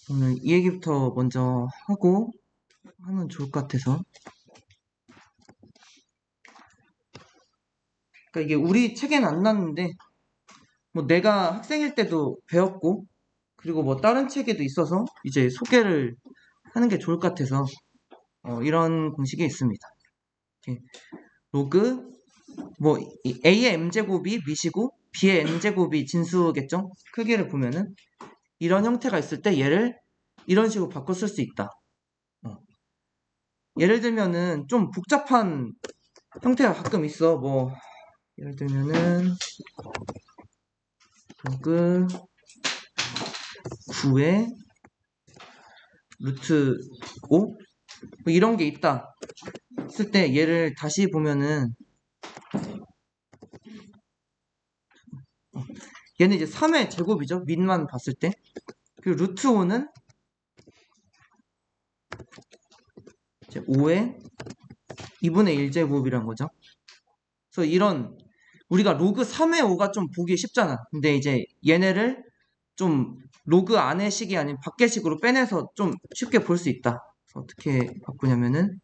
오늘 이 얘기부터 먼저 하고 하면 좋을 것 같아서. 그러니까 이게 우리 책에는 안 나왔는데, 뭐 내가 학생일 때도 배웠고, 그리고 뭐 다른 책에도 있어서 이제 소개를 하는 게 좋을 것 같아서, 이런 공식이 있습니다. 이렇게 로그, 뭐 A의 m제곱이 미시고 B의 n제곱이 진수겠죠? 크기를 보면은 이런 형태가 있을 때 얘를 이런 식으로 바꿔 쓸 수 있다. 예를 들면은 좀 복잡한 형태가 가끔 있어. 뭐 예를 들면은 로그 9의 루트 5 뭐 이런 게 있다 했을 때 얘를 다시 보면은 얘는 이제 3의 제곱이죠. 밑만 봤을 때. 그리고 루트 5는 이제 5의 2분의 1제곱이란 거죠. 그래서 이런 우리가 로그 3의 5가 좀 보기 쉽잖아. 근데 이제 얘네를 좀 로그 안의 식이 아닌 밖의 식으로 빼내서 좀 쉽게 볼 수 있다. 그래서 어떻게 바꾸냐면은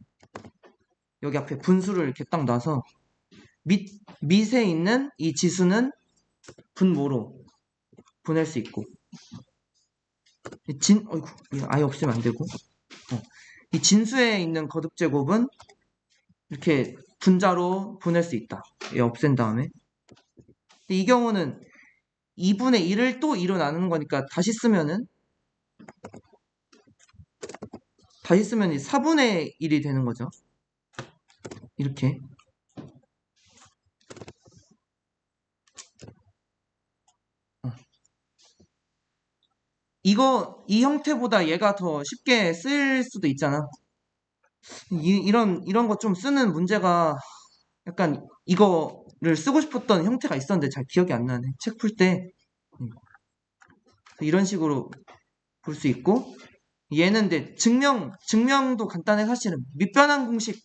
여기 앞에 분수를 이렇게 딱 놔서 밑에 있는 이 지수는 분모로 보낼 수 있고 어이구, 이거 아예 없으면 안 되고 이 진수에 있는 거듭 제곱은 이렇게 분자로 보낼 수 있다. 얘 없앤 다음에. 근데 이 경우는 2분의 1을 또 2로 나누는 거니까 다시 쓰면 4분의 1이 되는 거죠. 이렇게. 이 형태보다 얘가 더 쉽게 쓸 수도 있잖아. 이런 거 좀 쓰는 문제가 약간 이거를 쓰고 싶었던 형태가 있었는데 잘 기억이 안 나네. 책 풀 때. 이런 식으로 볼 수 있고, 얘는 근데 증명도 간단해 사실은. 밑변환 공식,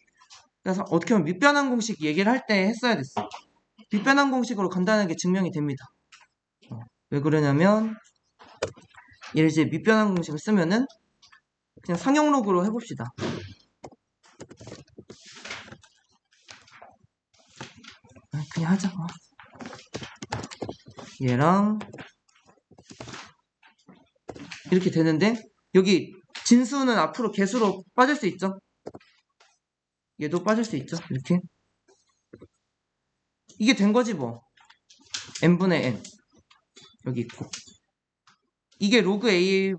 그래서 어떻게 보면 밑변환 공식 얘기를 할 때 했어야 됐어. 밑변환 공식으로 간단하게 증명이 됩니다. 왜 그러냐면, 얘를 이제 밑변환 공식을 쓰면은 그냥 상용로그로 해봅시다. 그냥 하자. 얘랑 이렇게 되는데 여기 진수는 앞으로 개수로 빠질 수 있죠. 얘도 빠질 수 있죠. 이렇게 이게 된 거지 뭐. n분의 n 여기 있고 이게 로그 a의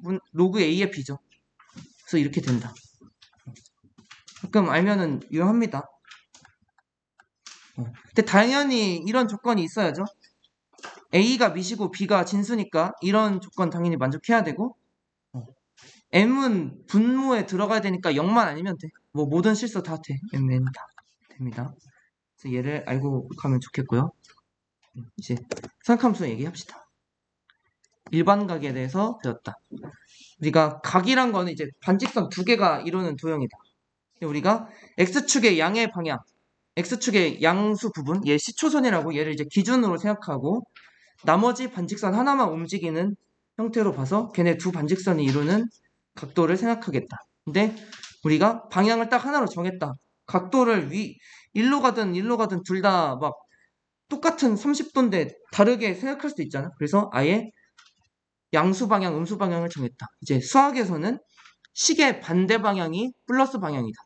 b죠. 그래서 이렇게 된다. 가끔 알면은 유용합니다. 근데 당연히 이런 조건이 있어야죠. a가 미시고 b가 진수니까 이런 조건 당연히 만족해야 되고 m은 분모에 들어가야 되니까 0만 아니면 돼. 뭐 모든 실수 다 돼. mn 다 됩니다. 그래서 얘를 알고 가면 좋겠고요. 이제 삼각함수 얘기합시다. 일반각에 대해서 배웠다. 우리가 각이란 거는 이제 반직선 두 개가 이루는 도형이다. 우리가 x축의 양의 방향, x축의 양수 부분, 얘 시초선이라고 얘를 이제 기준으로 생각하고 나머지 반직선 하나만 움직이는 형태로 봐서 걔네 두 반직선이 이루는 각도를 생각하겠다. 근데 우리가 방향을 딱 하나로 정했다. 각도를 일로 가든 둘 다 막 똑같은 30도인데 다르게 생각할 수도 있잖아. 그래서 아예 양수 방향, 음수 방향을 정했다. 이제 수학에서는 식의 반대 방향이 플러스 방향이다.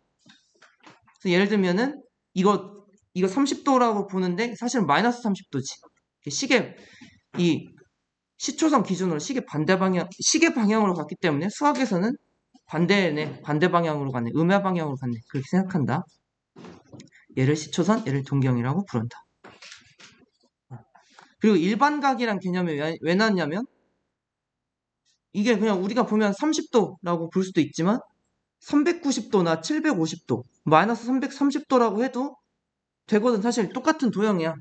그래서 예를 들면은 이거 30도라고 보는데 사실은 마이너스 30도지. 식의 이 시초선 기준으로 식의 반대 방향, 식의 방향으로 갔기 때문에 수학에서는 반대 방향으로 갔네, 음야 방향으로 갔네 그렇게 생각한다. 얘를 시초선, 얘를 동경이라고 부른다. 그리고 일반각이란 개념이 왜 나왔냐면 이게 그냥 우리가 보면 30도라고 볼 수도 있지만 390도나 750도, 마이너스 330도라고 해도 되거든. 사실 똑같은 도형이야.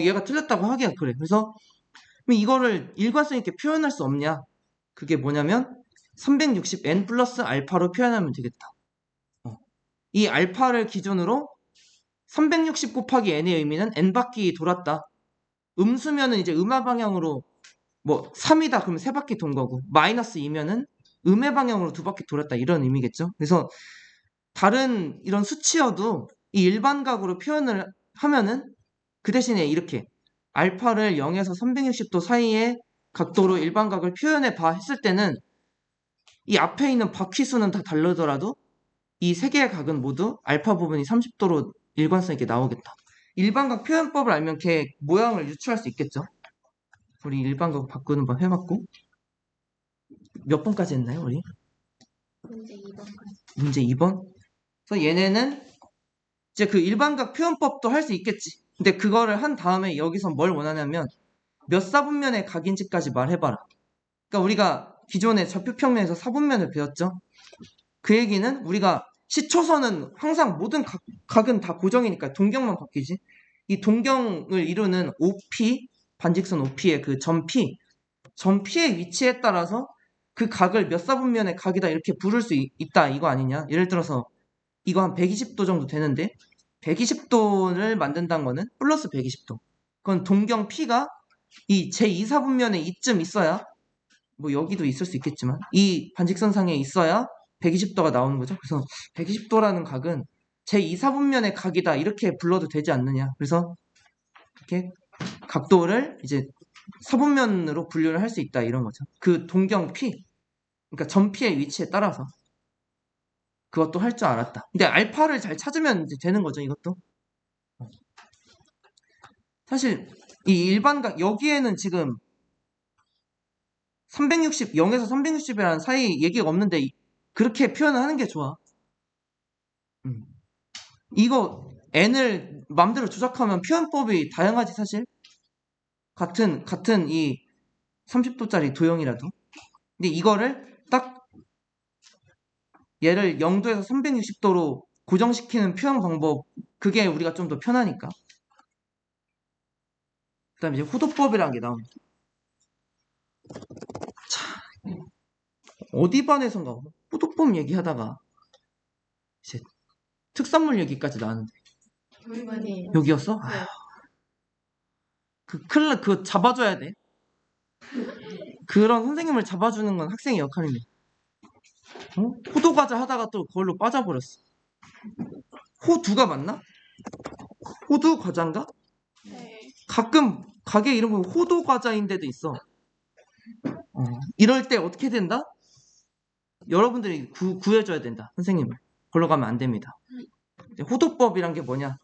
얘가 틀렸다고 하기가 그래. 그래서 이거를 일관성 있게 표현할 수 없냐? 그게 뭐냐면 360n 플러스 알파로 표현하면 되겠다. 이 알파를 기준으로 360 곱하기 n의 의미는 n 바퀴 돌았다. 음수면은 이제 음하 방향으로 뭐 3이다 그러면 3바퀴 돈 거고 마이너스 2면은 음의 방향으로 두 바퀴 돌았다 이런 의미겠죠. 그래서 다른 이런 수치여도 이 일반각으로 표현을 하면은 그 대신에 이렇게 알파를 0에서 360도 사이의 각도로 일반각을 표현해 봐 했을 때는 이 앞에 있는 바퀴 수는 다 다르더라도 이 세 개의 각은 모두 알파 부분이 30도로 일관성 있게 나오겠다. 일반각 표현법을 알면 걔 모양을 유추할 수 있겠죠. 우리 일반각 바꾸는 법 해봤고 몇 번까지 했나요 우리? 문제 2번까지. 문제 2번? 그래서 얘네는 이제 그 일반각 표현법도 할 수 있겠지. 근데 그거를 한 다음에 여기서 뭘 원하냐면 몇 사분면의 각인지까지 말해봐라. 그러니까 우리가 기존에 좌표평면에서 사분면을 배웠죠. 그 얘기는 우리가 시초선은 항상 모든 각은 다 고정이니까 동경만 바뀌지. 이 동경을 이루는 OP, 반직선 OP의 그 점 P의 위치에 따라서 그 각을 몇 사분면의 각이다 이렇게 부를 수 있다 이거 아니냐. 예를 들어서 이거 한 120도 정도 되는데 120도를 만든다는 거는 플러스 120도. 그건 동경 P가 이 제2사분면에 이쯤 있어야 뭐 여기도 있을 수 있겠지만 이 반직선상에 있어야 120도가 나오는 거죠. 그래서 120도라는 각은 제2사분면의 각이다 이렇게 불러도 되지 않느냐. 그래서 이렇게 각도를 이제 사분면으로 분류를 할 수 있다 이런 거죠. 그 동경 P, 그러니까 점 P의 위치에 따라서 그것도 할 줄 알았다. 근데 알파를 잘 찾으면 이제 되는 거죠, 이것도. 사실 이 일반각 여기에는 지금 0에서 360이라는 사이 얘기가 없는데 그렇게 표현을 하는 게 좋아. 이거 n을 맘대로 조작하면 표현법이 다양하지 사실. 같은 이 30도짜리 도형이라도. 근데 이거를 딱 얘를 0도에서 360도로 고정시키는 표현 방법 그게 우리가 좀 더 편하니까. 그 다음에 이제 호도법이라는 게 나옵니다. 자, 어디 반에선가 호도법 얘기하다가 이제 특산물 얘기까지 나왔는데 우리 반이에요. 여기였어? 네. 큰일 나, 그거 잡아줘야 돼. 그런 선생님을 잡아주는 건 학생의 역할입니다. 호두과자 하다가 또 그걸로 빠져버렸어. 호두가 맞나? 호두과자인가? 네. 가끔 가게 이름은 호두과자인 데도 있어. 이럴 때 어떻게 된다? 여러분들이 구해줘야 된다. 선생님을. 걸로 가면 안 됩니다. 호도법이란 게 뭐냐?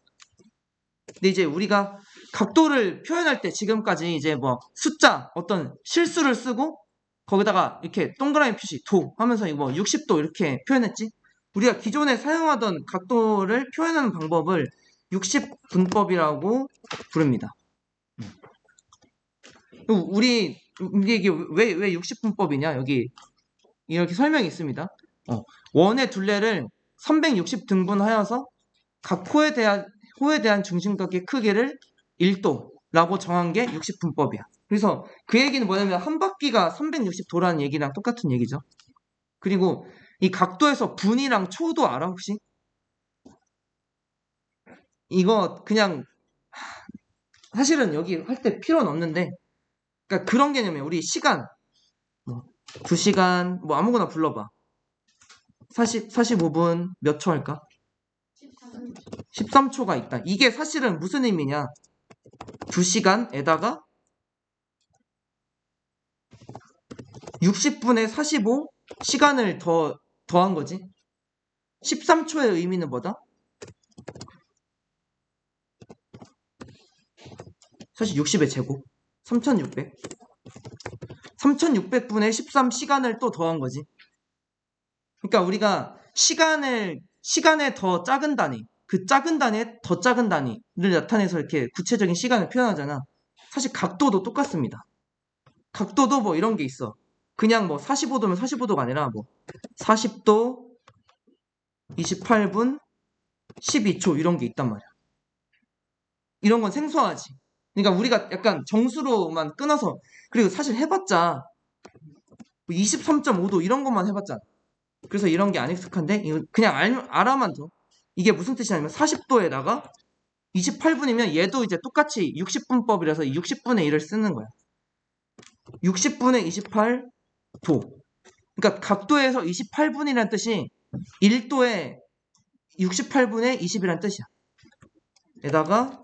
근데 이제 우리가 각도를 표현할 때 지금까지 이제 뭐 숫자 어떤 실수를 쓰고 거기다가 이렇게 동그라미 표시 도 하면서 이거 뭐 60도 이렇게 표현했지. 우리가 기존에 사용하던 각도를 표현하는 방법을 60분법이라고 부릅니다. 우리 이게 왜 60분법이냐? 여기 이렇게 설명이 있습니다. 원의 둘레를 360등분하여서 각 호에 대한 중심각의 크기를 1도라고 정한 게 60분법이야. 그래서 그 얘기는 뭐냐면 한 바퀴가 360도라는 얘기랑 똑같은 얘기죠. 그리고 이 각도에서 분이랑 초도 알아 혹시? 이거 그냥 사실은 여기 할 때 필요는 없는데 그러니까 그런 개념이에요. 우리 시간 뭐 2시간 뭐 아무거나 불러봐. 45분 몇 초 할까? 13초가 있다. 이게 사실은 무슨 의미냐? 2시간에다가 60분에 45 시간을 더한 거지. 13초의 의미는 뭐다? 사실 60의 제곱 3600 3600분의 13시간을 또 더한 거지. 그러니까 우리가 시간의 더 작은 단위 그 작은 단위의 더 작은 단위를 나타내서 이렇게 구체적인 시간을 표현하잖아. 사실 각도도 똑같습니다. 각도도 뭐 이런 게 있어. 그냥 뭐 45도면 45도가 아니라 뭐 40도 28분 12초 이런 게 있단 말이야. 이런 건 생소하지. 그러니까 우리가 약간 정수로만 끊어서 그리고 사실 해봤자 23.5도 이런 것만 해봤잖아. 그래서 이런 게 안 익숙한데 이거 그냥 알아만 둬. 이게 무슨 뜻이냐면 40도에다가 28분이면 얘도 이제 똑같이 60분법이라서 60분의 1을 쓰는 거야. 60분의 28도 그러니까 각도에서 28분이라는 뜻이 1도에 68분의 20이라는 뜻이야. 에다가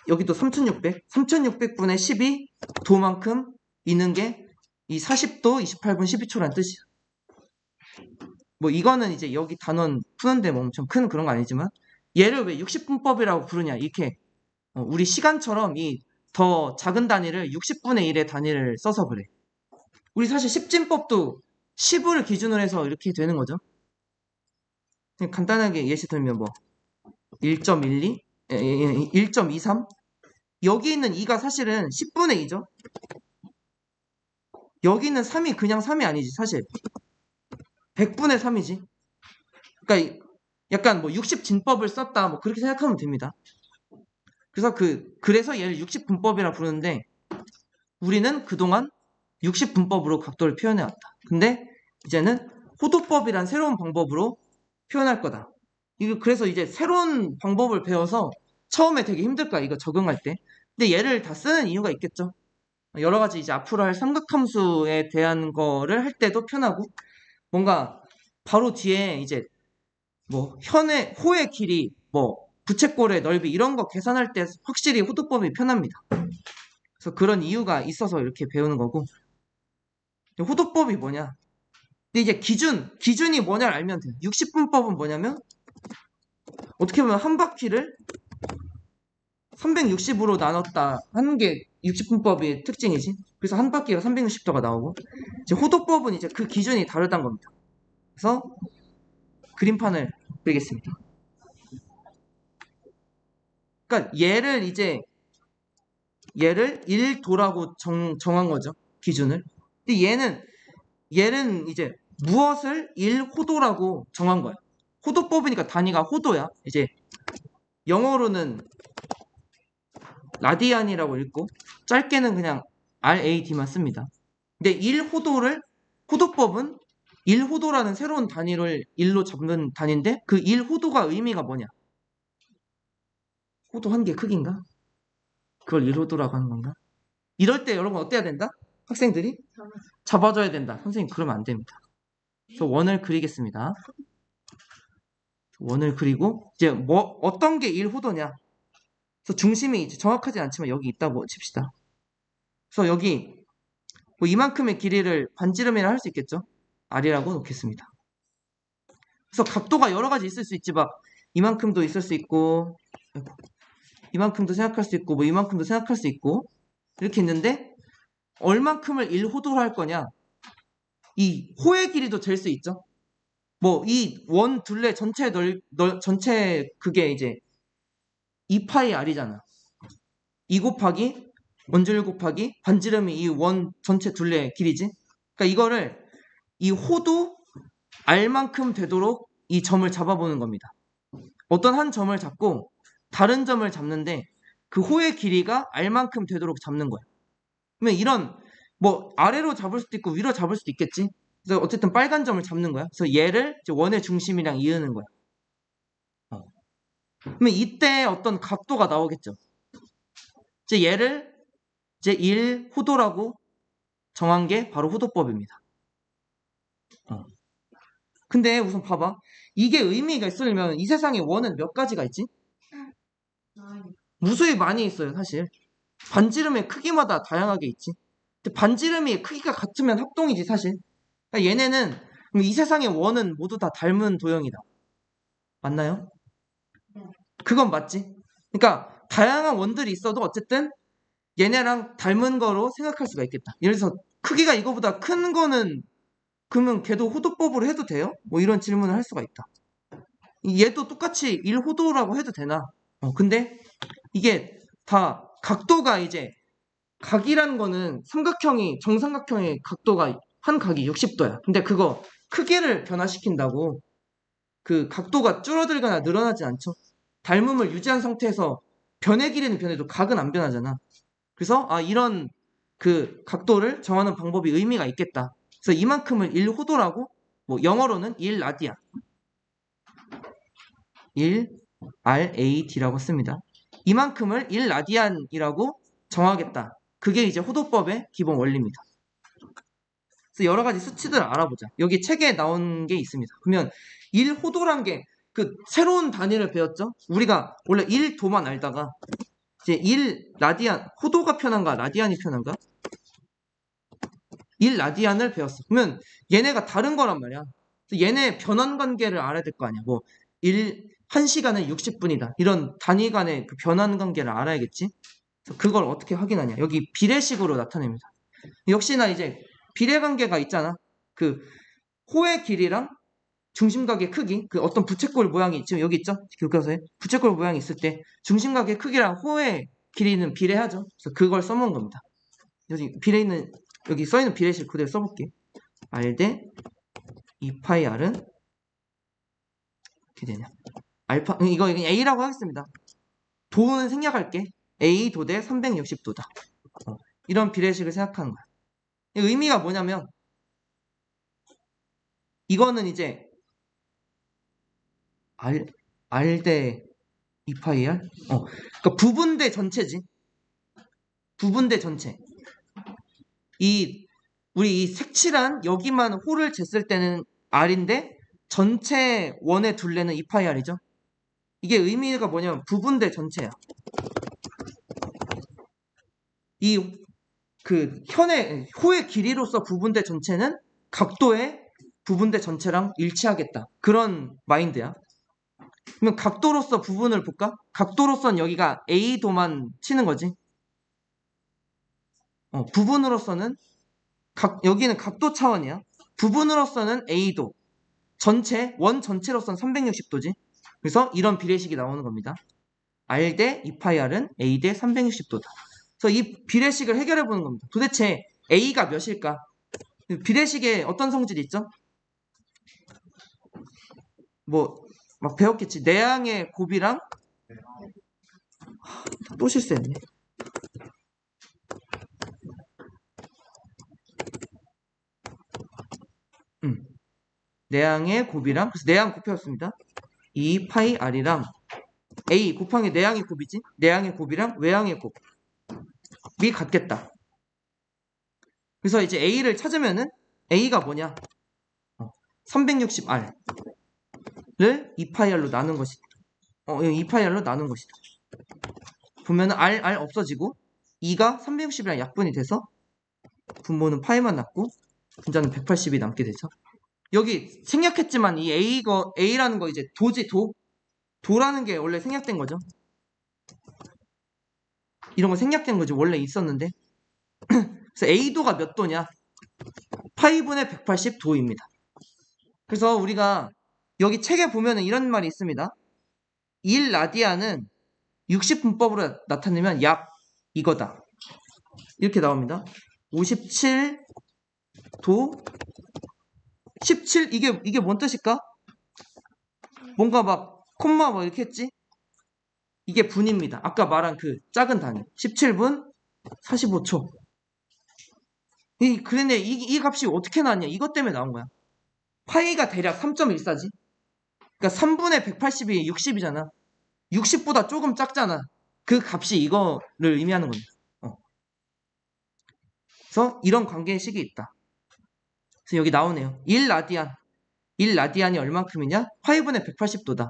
여기도 3600분의 10이 도만큼 있는 게 이 40도 28분 12초라는 뜻이야. 뭐 이거는 이제 여기 단원 푸는데 뭐 엄청 큰 그런 거 아니지만 얘를 왜 60분법이라고 부르냐 이렇게 우리 시간처럼 이 더 작은 단위를 60분의 1의 단위를 써서 그래. 우리 사실 10진법도 10을 기준으로 해서 이렇게 되는 거죠. 그냥 간단하게 예시 들면 뭐 1.12, 1.23 여기 있는 2가 사실은 10분의 2죠. 여기 있는 3이 그냥 3이 아니지 사실 100분의 3이지. 그러니까 약간 뭐 60진법을 썼다 뭐 그렇게 생각하면 됩니다. 그래서 얘를 60분법이라 부르는데 우리는 그동안 60분법으로 각도를 표현해왔다. 근데 이제는 호도법이란 새로운 방법으로 표현할 거다. 그래서 이제 새로운 방법을 배워서 처음에 되게 힘들 거야. 이거 적응할 때. 근데 얘를 다 쓰는 이유가 있겠죠. 여러 가지 이제 앞으로 할 삼각함수에 대한 거를 할 때도 편하고 뭔가 바로 뒤에 이제 뭐 호의 길이 뭐 부채꼴의 넓이 이런 거 계산할 때 확실히 호도법이 편합니다. 그래서 그런 이유가 있어서 이렇게 배우는 거고 호도법이 뭐냐? 근데 이제 기준이 뭐냐를 알면 돼요. 60분법은 뭐냐면 어떻게 보면 한 바퀴를 360으로 나눴다 하는 게 60분법의 특징이지. 그래서 한 바퀴가 360도가 나오고 이제 호도법은 이제 그 기준이 다르다는 겁니다. 그래서 그림판을 그리겠습니다. 그러니까 얘를 1도라고 정한 거죠. 기준을. 근데 얘는 이제 무엇을 1호도라고 정한 거야. 호도법이니까 단위가 호도야. 이제 영어로는 라디안이라고 읽고 짧게는 그냥 RAD만 씁니다. 근데 1호도법은 1호도라는 새로운 단위를 1로 잡는 단위인데 그 1호도가 의미가 뭐냐? 호도 한 개 크기인가? 그걸 1호도라고 하는 건가? 이럴 때 여러분 어때야 된다? 학생들이 잡아줘야 된다. 선생님 그러면 안 됩니다. 그래서 원을 그리겠습니다. 원을 그리고 이제 뭐 어떤 게 1호도냐? 그래서 중심이 이제 정확하지 않지만 여기 있다고 칩시다. 그래서 여기 뭐 이만큼의 길이를 반지름이라 할 수 있겠죠? R이라고 놓겠습니다. 그래서 각도가 여러 가지 있을 수 있지 막 이만큼도 있을 수 있고 이만큼도 생각할 수 있고 뭐 이만큼도 생각할 수 있고 이렇게 있는데 얼만큼을 1호도로 할 거냐? 이 호의 길이도 잴 수 있죠? 뭐 이 원 둘레 전체 전체 그게 이제 2파이 R이잖아. 2 곱하기 원줄 곱하기 반지름이 이 원 전체 둘레의 길이지. 그러니까 이거를 이 호도 R만큼 되도록 이 점을 잡아보는 겁니다. 어떤 한 점을 잡고 다른 점을 잡는데 그 호의 길이가 R만큼 되도록 잡는 거야. 그러면 이런 뭐 아래로 잡을 수도 있고 위로 잡을 수도 있겠지. 그래서 어쨌든 빨간 점을 잡는 거야. 그래서 얘를 이제 원의 중심이랑 이으는 거야. 그러면 이때 어떤 각도가 나오겠죠. 이제 얘를 이제 1호도라고 정한 게 바로 호도법입니다. 근데 우선 봐봐. 이게 의미가 있으려면 이 세상에 원은 몇 가지가 있지? 무수히 많이 있어요, 사실. 반지름의 크기마다 다양하게 있지. 근데 반지름이 크기가 같으면 합동이지, 사실. 그러니까 얘네는 이 세상의 원은 모두 다 닮은 도형이다. 맞나요? 그건 맞지. 그러니까 다양한 원들이 있어도 어쨌든 얘네랑 닮은 거로 생각할 수가 있겠다. 예를 들어서 크기가 이거보다 큰 거는 그러면 걔도 호도법으로 해도 돼요? 뭐 이런 질문을 할 수가 있다. 얘도 똑같이 1호도라고 해도 되나? 근데 이게 다 각도가 이제 각이란 거는 정삼각형의 각도가 한 각이 60도야. 근데 그거 크기를 변화시킨다고 그 각도가 줄어들거나 늘어나지 않죠. 닮음을 유지한 상태에서 변의 길이는 변해도 각은 안 변하잖아. 그래서 이런 그 각도를 정하는 방법이 의미가 있겠다. 그래서 이만큼을 1호도라고 뭐 영어로는 1라디안 1RAD라고 씁니다. 이만큼을 1라디안이라고 정하겠다. 그게 이제 호도법의 기본 원리입니다. 그래서 여러 가지 수치들을 알아보자. 여기 책에 나온 게 있습니다. 그러면 1호도란 게 그 새로운 단위를 배웠죠? 우리가 원래 1도만 알다가 이제 1라디안, 호도가 편한가 라디안이 편한가? 1라디안을 배웠어. 그러면 얘네가 다른 거란 말이야. 얘네 변환 관계를 알아야 될 거 아니야. 뭐 1시간은 60분이다. 이런 단위 간의 그 변환 관계를 알아야겠지? 그래서 그걸 어떻게 확인하냐? 여기 비례식으로 나타냅니다. 역시나 이제 비례 관계가 있잖아. 그 호의 길이랑 중심각의 크기, 그 어떤 부채꼴 모양이 지금 여기 있죠? 교과서에 부채꼴 모양이 있을 때 중심각의 크기랑 호의 길이는 비례하죠. 그래서 그걸 써먹은 겁니다. 여기 비례 있는 여기 써있는 비례식 그대로 써볼게. R 대 2파이 R은 어떻게 되냐? 알파 이거 그냥 A라고 하겠습니다. 도는 생략할게. A 도대 360도다. 이런 비례식을 생각하는 거야. 의미가 뭐냐면 이거는 이제 R 대 2파이 R? 그러니까 부분대 전체지. 부분대 전체. 우리 이 색칠한 여기만 홀을 쟀을 때는 R인데 전체 원의 둘레는 2파이 R이죠. 이게 의미가 뭐냐면 부분대 전체야. 이 그 호의 길이로서 부분대 전체는 각도의 부분대 전체랑 일치하겠다. 그런 마인드야. 그러면 각도로서 부분을 볼까? 각도로선 여기가 A도만 치는 거지. 부분으로서는 여기는 각도 차원이야. 부분으로서는 A도. 원 전체로서는 360도지. 그래서 이런 비례식이 나오는 겁니다. R 대 2파이 R은 A 대 360도다. 그래서 이 비례식을 해결해 보는 겁니다. 도대체 A가 몇일까? 비례식에 어떤 성질이 있죠? 뭐 막 배웠겠지. 내항의 곱이랑 또 실수했네. 내항의 곱이랑 그래서 내항 곱해왔습니다. 2파이 R이랑 A 곱하기 내항의 곱이지. 내항의 곱이랑 외항의 곱이 같겠다. 그래서 이제 A를 찾으면은 A가 뭐냐? 360R를 2파이R로 나눈 것이다. 2파이R로 나눈 것이다. 보면은 R 없어지고 2가 360이랑 약분이 돼서 분모는 파이만 남고 분자는 180이 남게 되죠. 여기 생략했지만 이 A라는 거 이제 도라는 게 원래 생략된 거죠. 이런 거 생략된 거지. 원래 있었는데. 그래서 A도가 몇 도냐? 파이분의 180도입니다. 그래서 우리가 여기 책에 보면은 이런 말이 있습니다. 1라디안은 60분법으로 나타내면 약 이거다. 이렇게 나옵니다. 57도 17 이게 뭔 뜻일까? 뭔가 막 콤마 뭐 이렇게 했지? 이게 분입니다. 아까 말한 그 작은 단위 17분 45초. 그런데 이 값이 어떻게 나왔냐? 이것 때문에 나온 거야. 파이가 대략 3.14지. 그러니까 3분의 180이 60이잖아. 60보다 조금 작잖아. 그 값이 이거를 의미하는 겁니다. 그래서 이런 관계식이 있다. 그래서 여기 나오네요. 1라디안이 얼만큼이냐? 파이분의 180도다.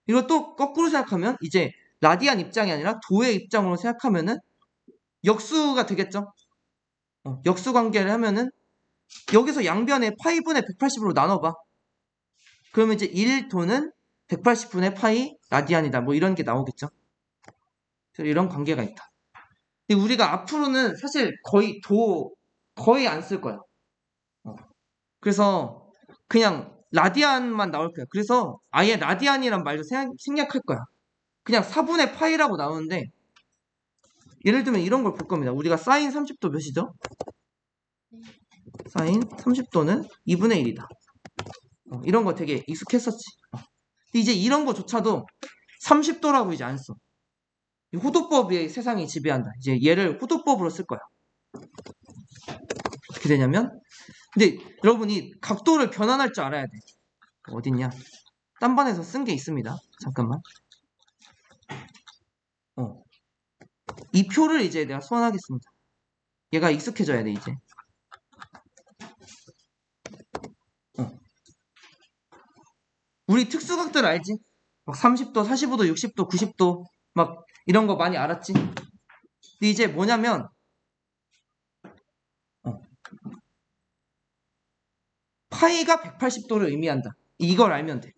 이거 또 거꾸로 생각하면 이제 라디안 입장이 아니라 도의 입장으로 생각하면은 역수가 되겠죠? 역수 관계를 하면은 여기서 양변에 파이분의 180으로 나눠봐. 그러면 이제 1도는 180분의 파이 라디안이다. 뭐 이런 게 나오겠죠? 그래서 이런 관계가 있다. 근데 우리가 앞으로는 사실 거의 안 쓸 거야. 그래서 그냥 라디안만 나올 거야. 그래서 아예 라디안이란 말도 생략할 거야. 그냥 4분의 파이라고 나오는데 예를 들면 이런 걸 볼 겁니다. 우리가 사인 30도 몇이죠? 사인 30도는 2분의 1이다. 이런 거 되게 익숙했었지. 이제 이런 거조차도 30도라고 이제 안 써. 호도법이 세상이 지배한다. 이제 얘를 호도법으로 쓸 거야. 어떻게 되냐면 근데 여러분이 각도를 변환할 줄 알아야 돼. 어딨냐? 딴 반에서 쓴 게 있습니다. 잠깐만. 이 표를 이제 내가 소환하겠습니다. 얘가 익숙해져야 돼 이제. 우리 특수각들 알지? 막 30도, 45도, 60도, 90도 막 이런 거 많이 알았지? 근데 이제 뭐냐면 파이가 180도를 의미한다. 이걸 알면 돼.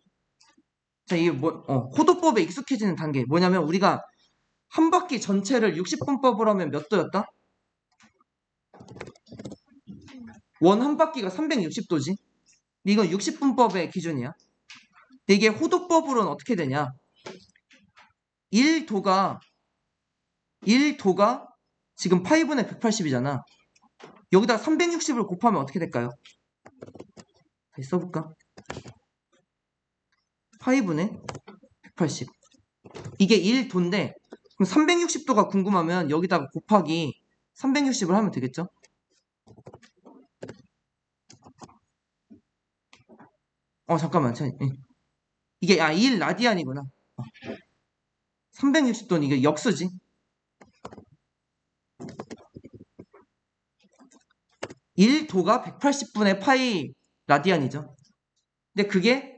자, 이게 호도법에 익숙해지는 단계. 뭐냐면 우리가 한 바퀴 전체를 60분법으로 하면 몇 도였다? 원 한 바퀴가 360도지. 이건 60분법의 기준이야. 근데 이게 호도법으로는 어떻게 되냐? 1도가 지금 파이분의 180이잖아. 여기다 360을 곱하면 어떻게 될까요? 다시 써볼까? 파이분의 180. 이게 1도인데 그럼 360도가 궁금하면 여기다가 곱하기 360을 하면 되겠죠? 잠깐만. 이게 1 라디안이구나. 360도는 이게 역수지. (1도가) 180분의 파이 라디안이죠. 근데 그게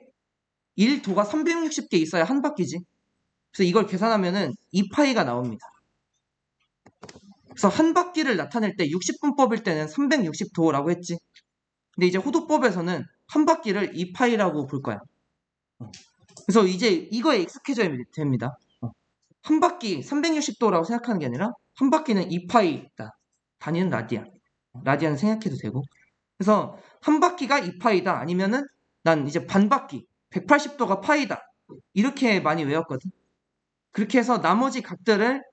1도가 360개 있어야 한 바퀴지. 그래서 이걸 계산하면은 2파이가 나옵니다. 그래서 한 바퀴를 나타낼 때 60분법일 때는 360도라고 했지. 근데 이제 호도법에서는 한 바퀴를 2파이라고 볼 거야. 그래서 이제 이거에 익숙해져야 됩니다. 한 바퀴 360도라고 생각하는 게 아니라 한 바퀴는 2파이다. 단위는 라디안. 라디안 생각해도 되고. 그래서 한 바퀴가 2파이다. 아니면은 난 이제 반 바퀴 180도가 파이다. 이렇게 많이 외웠거든. 그렇게 해서 나머지 각들을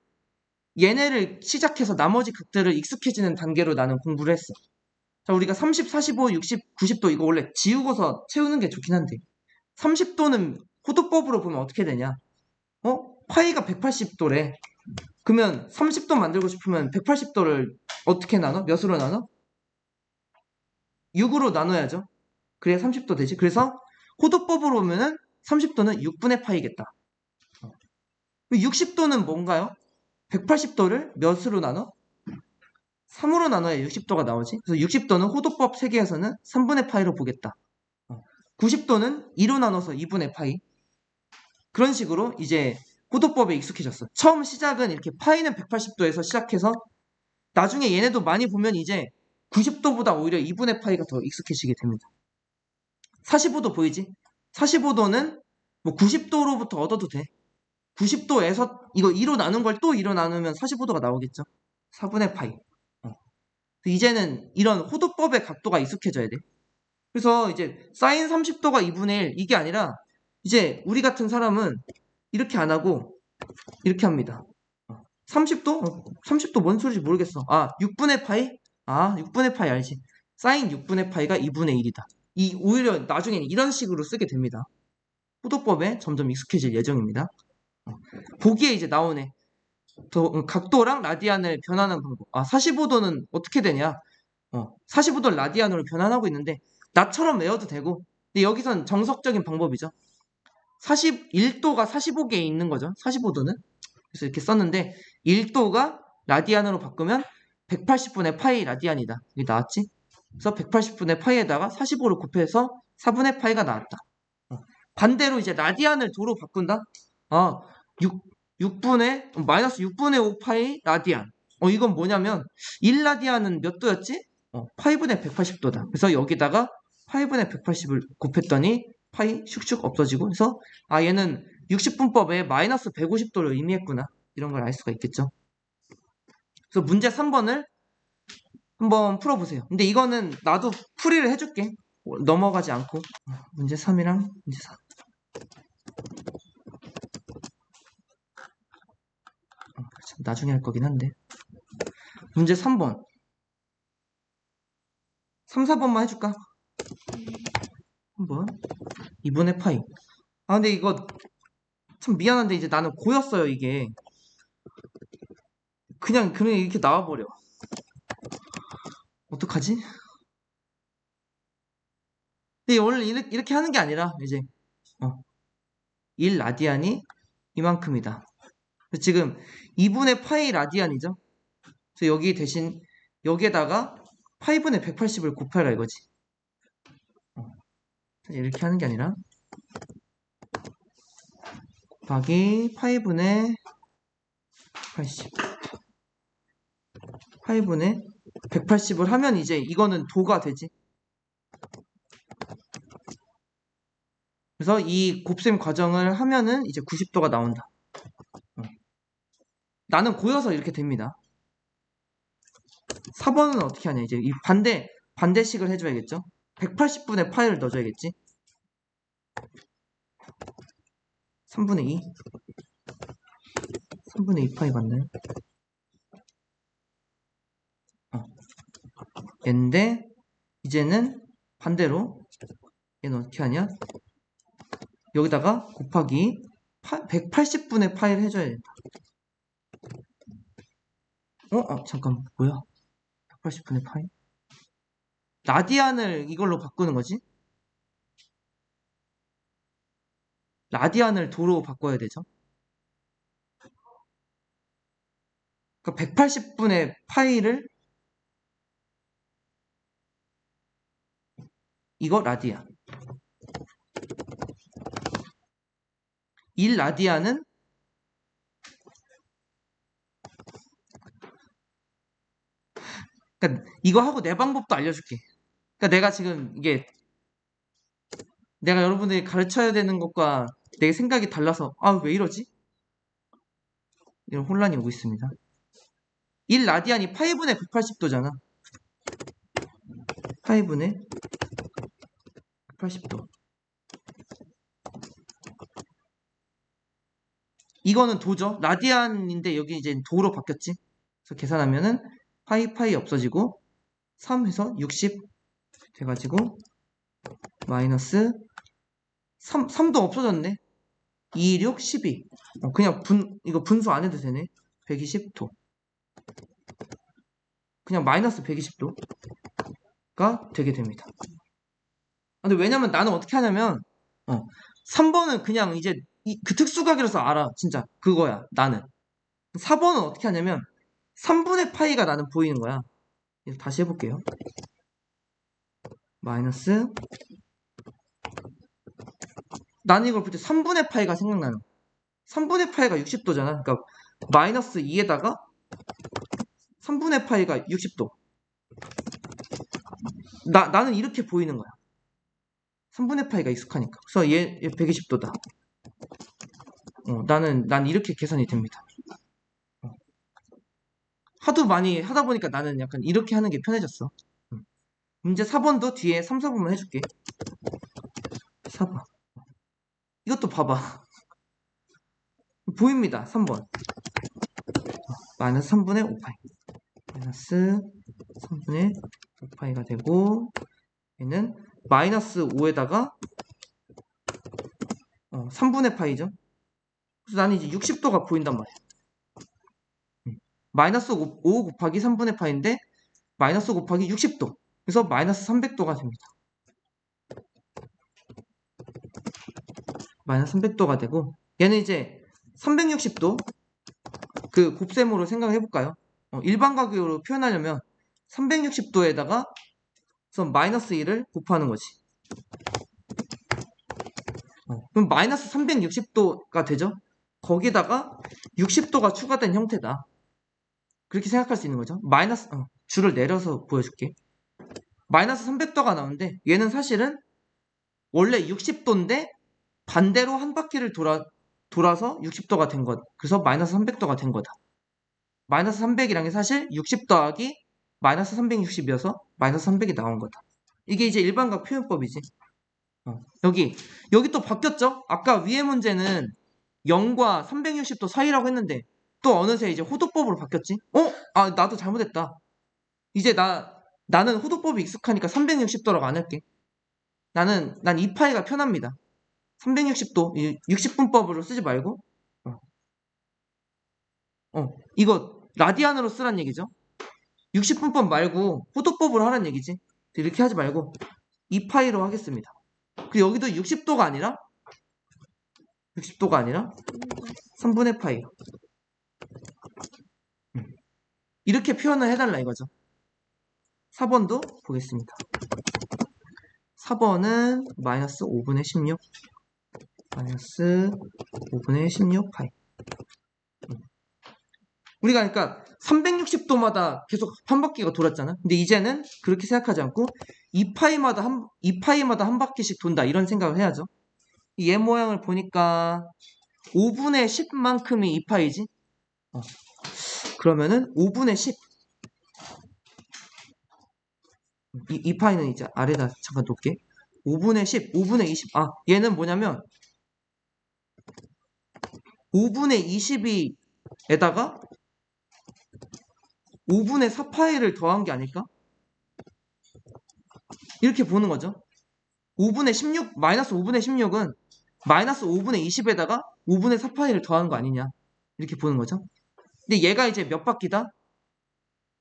얘네를 시작해서 나머지 각들을 익숙해지는 단계로 나는 공부를 했어. 자, 우리가 30, 45, 60, 90도 이거 원래 지우고서 채우는 게 좋긴 한데 30도는 호도법으로 보면 어떻게 되냐? 파이가 180도래. 그러면 30도 만들고 싶으면 180도를 어떻게 나눠? 몇으로 나눠? 6으로 나눠야죠. 그래야 30도 되지. 그래서 호도법으로 보면은 30도는 6분의 파이겠다. 60도는 뭔가요? 180도를 몇으로 나눠? 3으로 나눠야 60도가 나오지. 그래서 60도는 호도법 세계에서는 3분의 파이로 보겠다. 90도는 2로 나눠서 2분의 파이. 그런 식으로 이제 호도법에 익숙해졌어. 처음 시작은 이렇게 파이는 180도에서 시작해서 나중에 얘네도 많이 보면 이제 90도보다 오히려 2분의 파이가 더 익숙해지게 됩니다. 45도 보이지? 45도는 뭐 90도로부터 얻어도 돼. 90도에서 이거 2로 나눈 걸 또 2로 나누면 45도가 나오겠죠. 4분의 파이. 이제는 이런 호도법의 각도가 익숙해져야 돼. 그래서 이제 사인 30도가 2분의 1 이게 아니라 이제 우리 같은 사람은 이렇게 안 하고 이렇게 합니다. 30도? 30도 뭔 소리인지 모르겠어. 6분의 파이? 6분의 파이 알지? 사인 6분의 파이가 2분의 1이다. 오히려 나중에 이런 식으로 쓰게 됩니다. 호도법에 점점 익숙해질 예정입니다. 보기에 이제 나오네. 각도랑 라디안을 변하는 방법. 45도는 어떻게 되냐? 45도 라디안으로 변환하고 있는데 나처럼 외워도 되고 근데 여기선 정석적인 방법이죠. 41도가 45개에 있는 거죠. 45도는. 그래서 이렇게 썼는데 1도가 라디안으로 바꾸면 180분의 파이 라디안이다. 이게 나왔지? 그래서 180분의 파이에다가 45를 곱해서 4분의 파이가 나왔다. 반대로 이제 라디안을 도로 바꾼다? 6분의 마이너스 6분의 5 파이 라디안. 이건 뭐냐면 1라디안은 몇 도였지? 파이분의 180도다. 그래서 여기다가 파이분의 180을 곱했더니 파이 슉슉 없어지고 해서 얘는 60분법에 마이너스 150도를 의미했구나. 이런 걸 알 수가 있겠죠. 그래서 문제 3번을 한번 풀어보세요. 근데 이거는 나도 풀이를 해줄게. 넘어가지 않고. 문제 3이랑 문제 4. 나중에 할 거긴 한데. 문제 3번. 3, 4번만 해줄까? 한번 2분의 파이. 근데 이거 참 미안한데 이제 나는 고였어요 이게. 그냥 이렇게 나와버려. 어떡하지? 근데 원래 이렇게 하는 게 아니라 이제 1 라디안이 이만큼이다. 지금 2분의 파이 라디안이죠. 그래서 여기 대신 여기에다가 파이분의 180을 곱해라 이거지. 이렇게 하는 게 아니라 곱하기 파이분의 80. 파이분의 180을 하면 이제 이거는 도가 되지. 그래서 이 곱셈 과정을 하면은 이제 90도가 나온다. 나는 고여서 이렇게 됩니다. 4번은 어떻게 하냐. 이제 이 반대식을 해줘야겠죠. 180분의 파이를 넣어줘야겠지. 3분의 2. 3분의 2 파이 맞나요? 얘인데 이제는 반대로 얘는 어떻게 하냐. 여기다가 곱하기 180분의 파이를 해줘야 된다. 잠깐 뭐야? 180분의 파이? 라디안을 이걸로 바꾸는 거지? 라디안을 도로 바꿔야 되죠. 그러니까 180분의 파이를 이거 라디안. 1라디안은 그러니까 이거 하고 내 방법도 알려줄게. 그러니까 내가 지금 이게 내가 여러분들이 가르쳐야 되는 것과 내 생각이 달라서 왜 이러지? 이런 혼란이 오고 있습니다. 1라디안이 파이분의 180도잖아. 파이분의 180도. 이거는 도죠. 라디안인데 여기 이제 도로 바뀌었지. 그래서 계산하면은 파이 없어지고 3 해서 60 돼가지고 마이너스 3도 없어졌네. 2, 6, 12. 그냥 이거 분수 안 해도 되네. 120도. 그냥 마이너스 120도가 되게 됩니다. 근데 왜냐면 나는 어떻게 하냐면 3번은 그냥 이제 그 특수각이라서 알아. 진짜 그거야. 나는. 4번은 어떻게 하냐면 3분의 파이가 나는 보이는 거야. 다시 해볼게요. 마이너스 나는 이걸 볼 때 3분의 파이가 생각나는 거야. 3분의 파이가 60도잖아. 그러니까 마이너스 2에다가 3분의 파이가 60도. 나는 이렇게 보이는 거야. 3분의 파이가 익숙하니까. 그래서 얘 120도다. 난 이렇게 계산이 됩니다. 하도 많이 하다 보니까 나는 약간 이렇게 하는 게 편해졌어. 문제 4번도 뒤에 3, 4번만 해줄게. 4번. 이것도 봐봐. 보입니다. 3번. 마이너스 3분의 5파이. 마이너스 3분의 5파이가 되고 얘는 마이너스 5에다가 3분의 파이죠. 그래서 나는 이제 60도가 보인단 말이야. 마이너스 5 곱하기 3분의 파인데 마이너스 곱하기 60도. 그래서 마이너스 300도가 됩니다. 마이너스 300도가 되고 얘는 이제 360도 그 곱셈으로 생각을 해볼까요? 일반각으로 표현하려면 360도에다가 마이너스 1을 곱하는 거지. 그럼 마이너스 360도가 되죠? 거기다가 60도가 추가된 형태다. 그렇게 생각할 수 있는 거죠. 줄을 내려서 보여줄게. 마이너스 300도가 나오는데 얘는 사실은 원래 60도인데 반대로 한 바퀴를 돌아서 60도가 된 것. 그래서 마이너스 300도가 된 거다. 마이너스 300이란 게 사실 60 더하기 마이너스 360이어서 마이너스 300이 나온 거다. 이게 이제 일반각 표현법이지. 여기 또 바뀌었죠? 아까 위의 문제는 0과 360도 사이라고 했는데 또 어느새 이제 호도법으로 바뀌었지? 나도 잘못했다. 이제 나는 호도법이 익숙하니까 360도라고 안 할게. 난 이 파이가 편합니다. 360도 60분법으로 쓰지 말고 이거 라디안으로 쓰란 얘기죠. 60분법 말고 호도법으로 하란 얘기지. 이렇게 하지 말고 이 파이로 하겠습니다. 그리고 여기도 60도가 아니라 3분의 파이. 이렇게 표현을 해달라 이거죠. 4번도 보겠습니다. 4번은 마이너스 5분의 16. 마이너스 5분의 16파이. 우리가 그러니까 360도마다 계속 한 바퀴가 돌았잖아. 근데 이제는 그렇게 생각하지 않고 2파이마다 한 바퀴씩 돈다 이런 생각을 해야죠. 얘 모양을 보니까 5분의 10만큼이 2파이지. 그러면은 5분의 10. 2파이는 이제 아래다 잠깐 놓을게. 5분의 10, 5분의 20. 아, 얘는 뭐냐면 5분의 22에다가 5분의 4파이를 더한 게 아닐까? 이렇게 보는 거죠. 5분의 16, 마이너스 5분의 16은 마이너스 5분의 20에다가 5분의 4파이를 더한 거 아니냐. 이렇게 보는 거죠. 근데 얘가 이제 몇 바퀴다?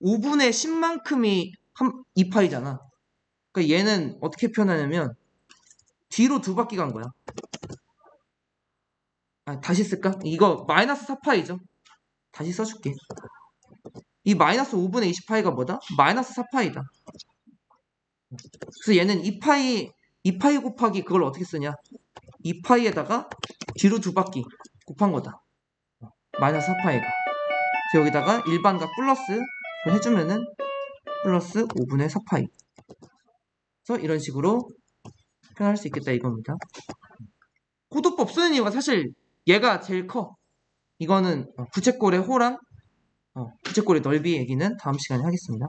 5분의 10만큼이 2파이잖아. 그러니까 얘는 어떻게 표현하냐면 뒤로 2바퀴 간 거야. 아, 다시 쓸까? 이거 마이너스 4파이죠. 다시 써줄게. 이 마이너스 5분의 20파이가 뭐다? 마이너스 4파이다. 그래서 얘는 2파이 곱하기 그걸 어떻게 쓰냐? 2파이에다가 뒤로 2바퀴 곱한 거다. 마이너스 4파이가. 그래서 여기다가 일반과 플러스 해주면은 플러스 5분의 4파이. 그래서 이런 식으로 표현할 수 있겠다 이겁니다. 호도법 쓰는 이유가 사실 얘가 제일 커. 이거는 부채꼴의 호랑 부채꼴의 넓이 얘기는 다음 시간에 하겠습니다.